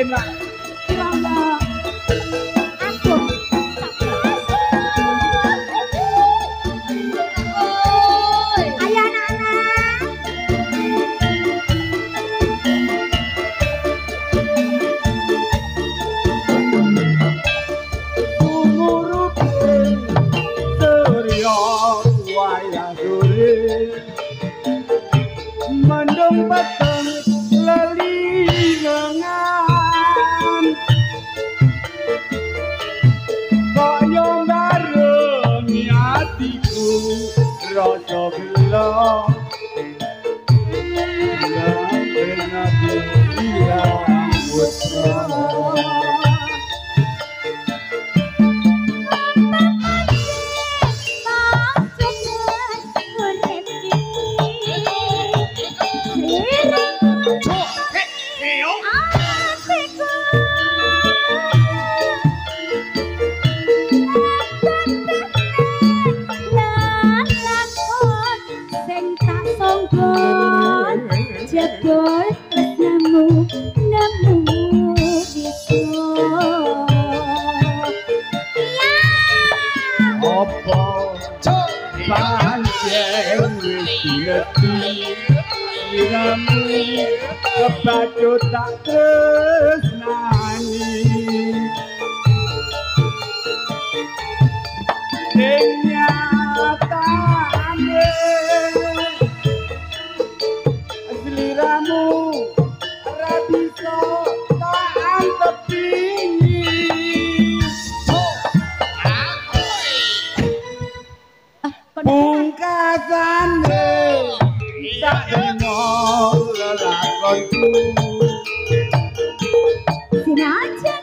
izin, Pak. Mendung peteng lelingan kaya barengi atiku rasa gelo gak pernah bilang putra. Jebol tresnamu nemu bisa iya Apa pancen wis ngerti iramu kebacut tak tresnani kenyataane seliramu ora bisa tak antepi pungkasane tak terima lelakonku sinajan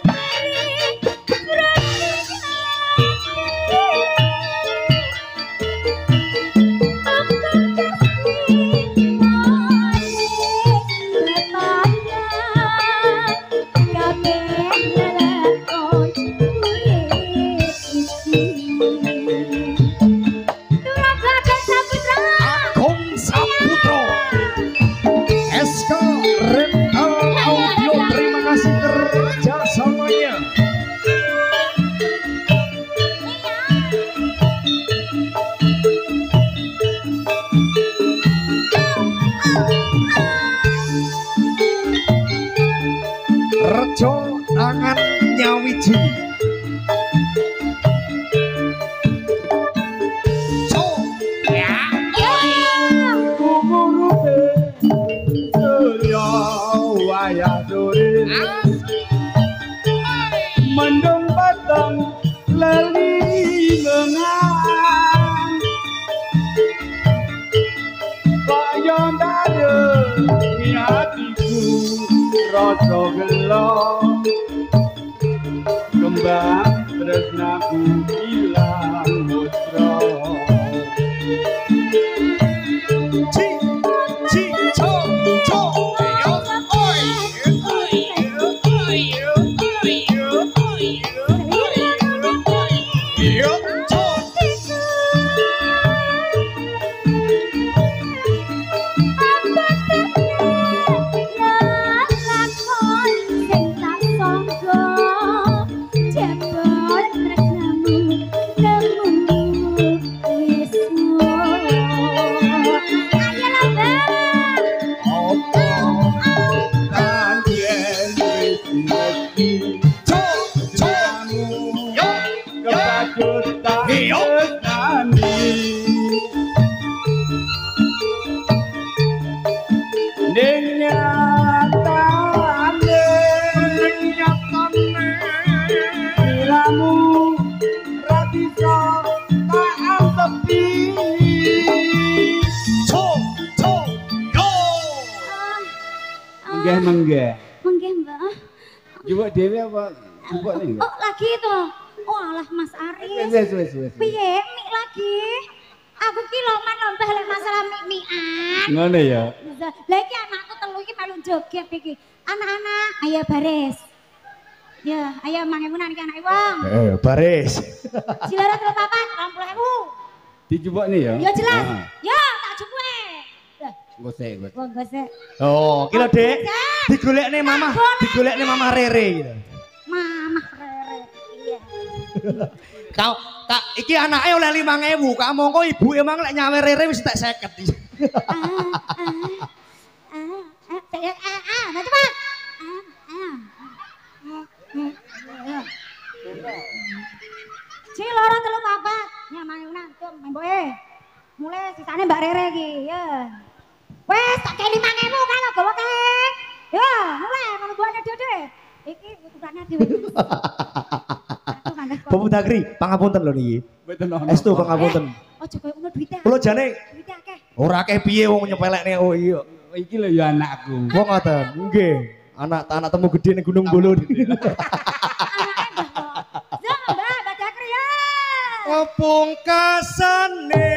Rejo tangan nyawiji kuburupe surya wayah sore mendung peteng lelingan kaya barengi hatiku rasa gelo kembang tresnaku ilang mutra Menggeh. Menggeh, Mbak. Coba dewe apa? Coba nih. Oh, lagi itu. Oh, alah Mas Aris. Wes. Piye mik lagi? Aku ki loman lombah lek masalah mik-mikan. Ngono ya. Lah iki anakku telu iki melu joget iki. Anak-anak, ayo baris. Ya, ayo mangemunan iki anake wong. baris. Jilara telu papat 20.000. Dicoba nih ya. Ya jelas. Ya, tak jupuke. Lah, Gosek. wong gosek. Oh, kilo Dek. Ya. Digolekne Mama Rere gitu. Mamah Rere. Iya. Kau tak iki anake oleh 5.000. Kak mongko ibuke mang lek nyawer Rere wis tak 50. Nah cepat. Si loro telu papat. Nyamane unan tum mboke. Mulai sisane Mbak Rere iki, ya. Wes tak kei 5.000 kan gawa kae. Ya, mulai ngono buane dhewe. Iki ukurane dhewe. Bapak Dagri, pangapunten lho niki. Mboten ono. Estu pangapunten. Ojo koyo ngono duite. Kula jane Duite akeh. ora akeh piye wong nyepelekne oh iya. Iki lho ya anakku. Wong ngoten. Nggih. Anak temu gede ning Gunung Bulun. Anake Mbah kok. Ya, Mbak Dagri ya. Pungkasane